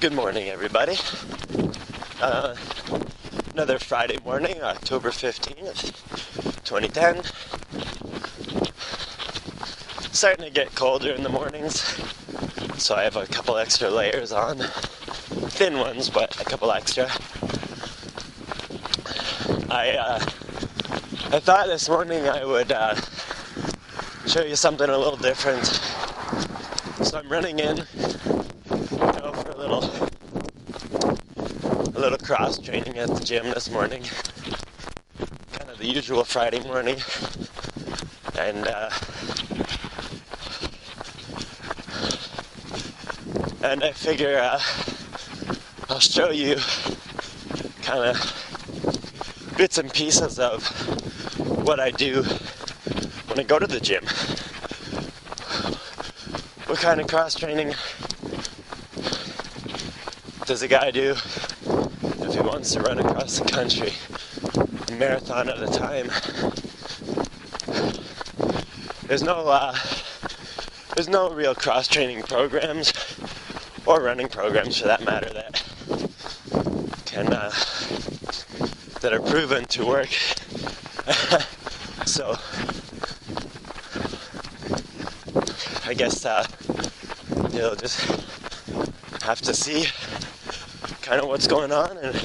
Good morning, everybody. Uh, Another Friday morning, October 15th, 2010. Starting to get colder in the mornings, so I have a couple extra layers on. Thin ones, but a couple extra. I thought this morning I would show you something a little different. So I'm running in, for a little cross training at the gym this morning. Kind of the usual Friday morning. And I figure I'll show you kind of bits and pieces of what I do when I go to the gym. What kind of cross training does a guy do if he wants to run across the country a marathon at a time? There's no real cross training programs or running programs for that matter that are proven to work. So I guess you'll just have to see kind of what's going on, and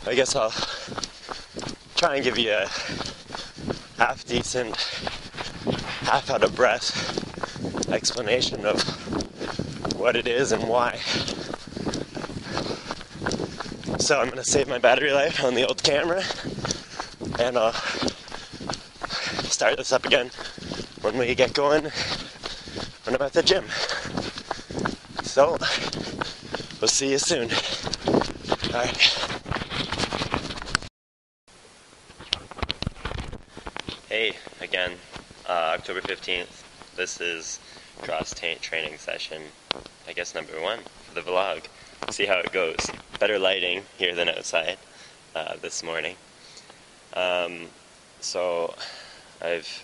I guess I'll try and give you a half decent, half out of breath explanation of what it is and why. So I'm going to save my battery life on the old camera, and I'll start this up again when we get going when I'm at the gym. So we'll see you soon. Alright. Hey, again, October 15th. This is cross training session, I guess number 1 for the vlog. See how it goes. Better lighting here than outside this morning. So I've,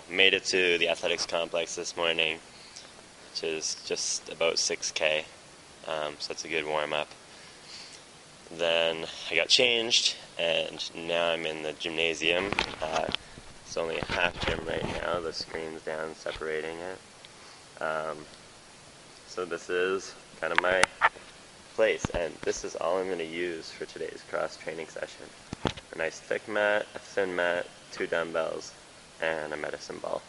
made it to the athletics complex this morning, which is just about 6K. So that's a good warm-up. Then I got changed, and now I'm in the gymnasium. It's only a half gym right now. The screen's down separating it. So this is kind of my place, and this is all I'm going to use for today's cross-training session. A nice thick mat, a thin mat, 2 dumbbells, and a medicine ball.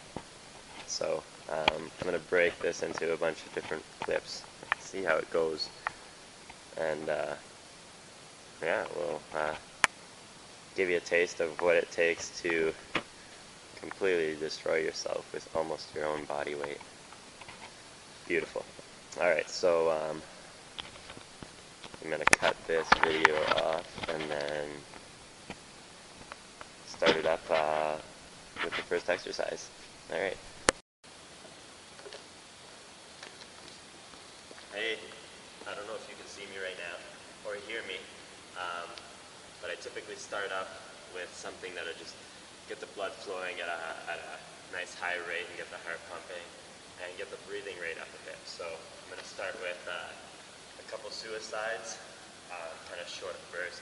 So I'm going to break this into a bunch of different clips, see how it goes, and we'll give you a taste of what it takes to completely destroy yourself with almost your own body weight. Beautiful. Alright, so I'm going to cut this video off and then start it up with the first exercise. Alright. Hey, I don't know if you can see me right now or hear me, but I typically start up with something that'll just get the blood flowing at a nice high rate and get the heart pumping and get the breathing rate up a bit. So I'm going to start with a couple suicides, kind of short burst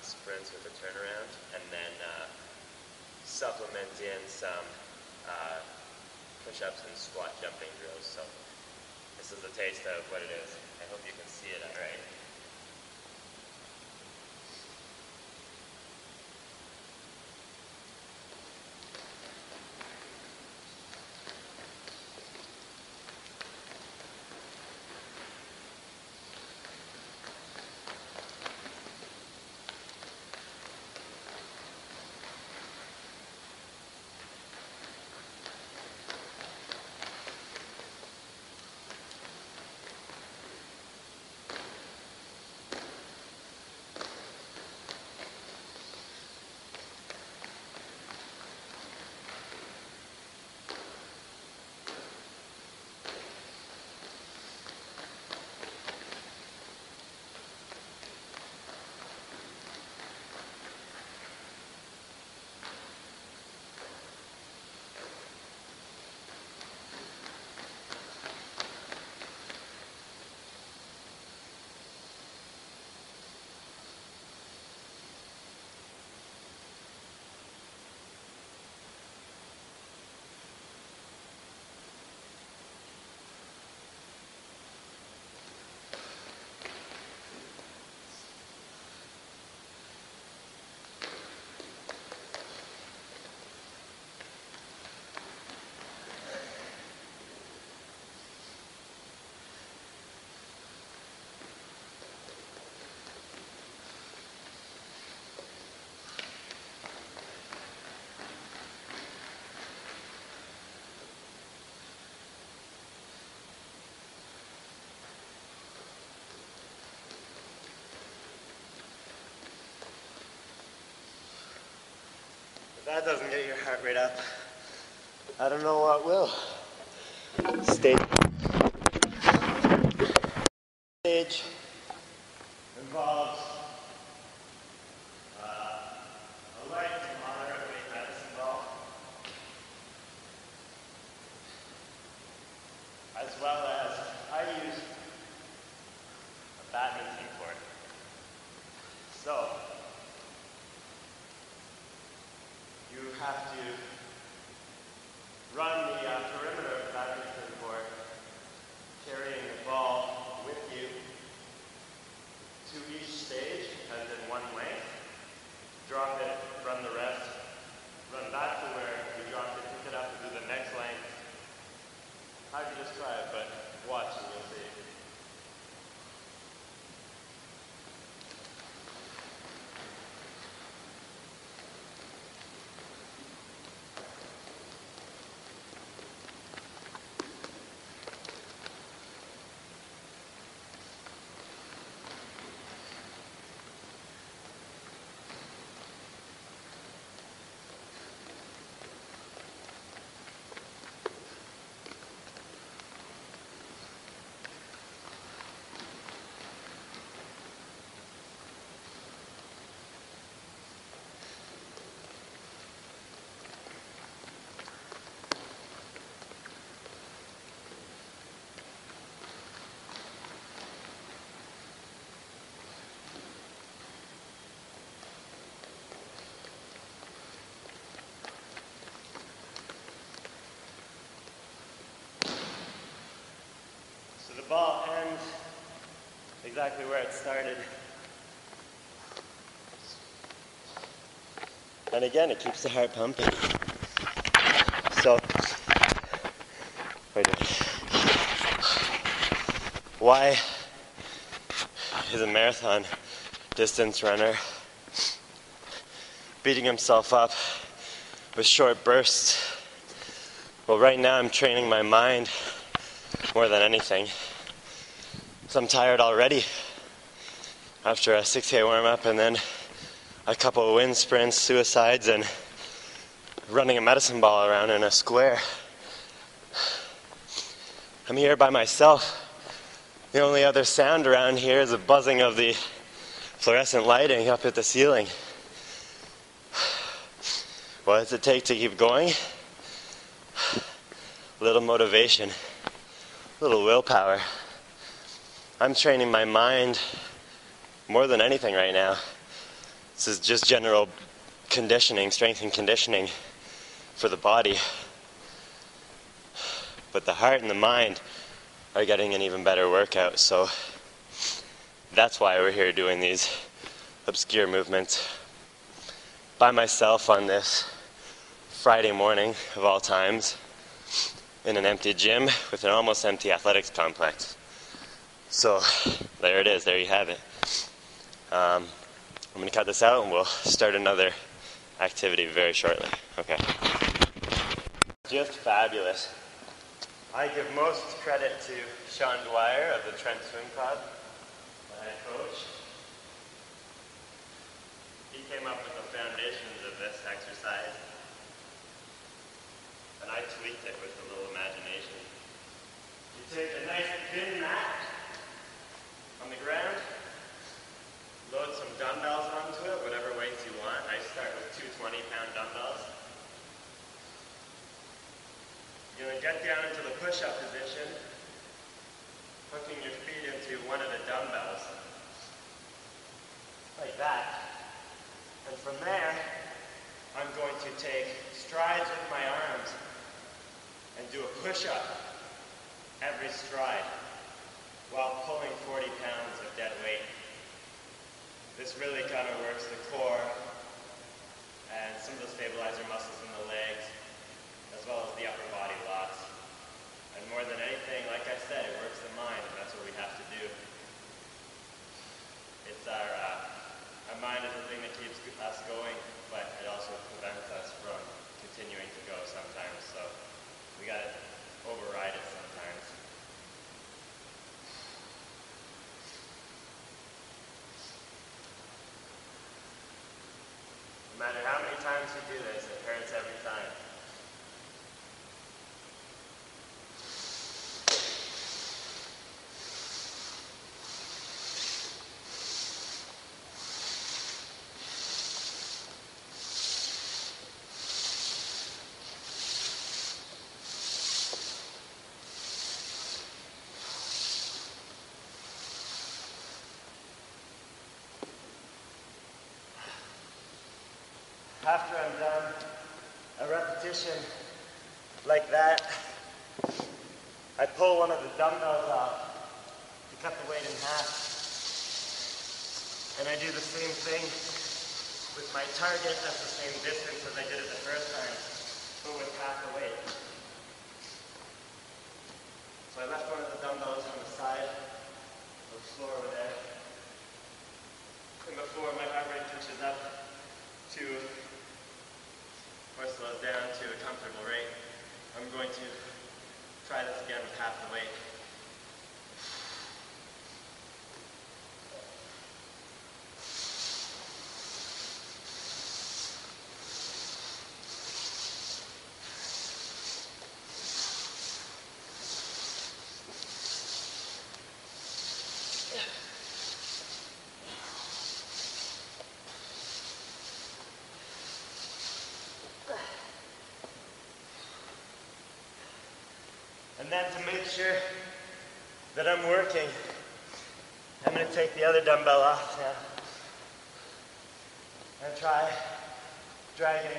sprints with a turnaround, and then supplement in some push-ups and squat jumping drills. So this is a taste of what it is. I hope you can see it all right. that doesn't get your heart rate up, I don't know what will. Stage involves a light to moderate weight medicine ball, as well as I use a badminton court. So you have to run the perimeter of the badminton court, carrying the ball with you to each stage, as in one length. Drop it, run the rest, run back to where you dropped it, pick it up and do the next length. Hard to describe, but watch and you'll see. The ball ends exactly where it started. And again, it keeps the heart pumping. So, why is a marathon distance runner beating himself up with short bursts? Well, right now I'm training my mind more than anything. So I'm tired already after a 6K warm-up and then a couple of wind sprints, suicides, and running a medicine ball around in a square. I'm here by myself. The only other sound around here is the buzzing of the fluorescent lighting up at the ceiling. What does it take to keep going? A little motivation, a little willpower. I'm training my mind more than anything right now. This is just general conditioning, strength and conditioning for the body. But the heart and the mind are getting an even better workout, so that's why we're here doing these obscure movements by myself on this Friday morning of all times in an empty gym with an almost empty athletics complex. So there it is, there you have it. I'm going to cut this out and we'll start another activity very shortly. Okay. Just fabulous. I give most credit to Sean Dwyer of the Trent Swim Club, my head coach. He came up with the foundations of this exercise, and I tweaked it with a little imagination. You take a nice thin mat on the ground, load some dumbbells onto it, whatever weights you want. I start with 2 20-pound dumbbells. You're going to get down into the push-up position, hooking your feet into one of the dumbbells, like that. And from there, I'm going to take strides with my arms and do a push-up every stride while pulling 40 pounds of dead weight. This really kind of works the core and some of the stabilizer muscles in the legs, as well as the upper body lots. And more than anything, like I said, it works the mind, and that's what we have to do. It's our mind is the thing that keeps us going, but it also prevents us from continuing to go sometimes, so we gotta override it sometimes. No matter how many times you do this, it hurts every time. After I'm done a repetition like that, I pull one of the dumbbells off to cut the weight in half. And I do the same thing with my target at the same distance as I did it the first time, but with half the weight. So I left one of the dumbbells on the side of the floor over there. And before my heart rate pushes up to, or slows down to a comfortable rate, I'm going to try this again with half the weight. And then to make sure that I'm working, I'm going to take the other dumbbell off now and try dragging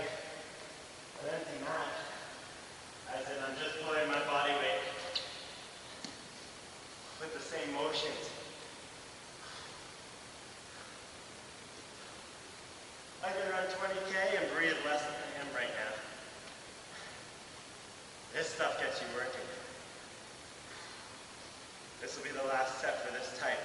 an empty mat. As in, I'm just pulling my body weight with the same motions. I can run 20K and breathe less than I am right now. This stuff gets you working. This will be the last set for this type.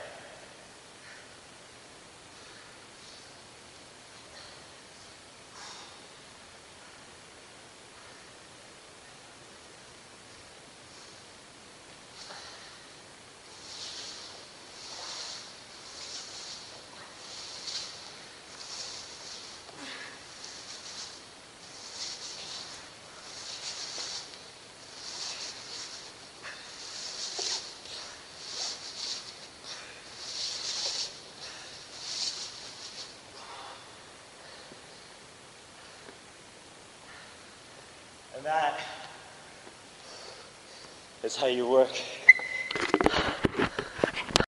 And that is how you work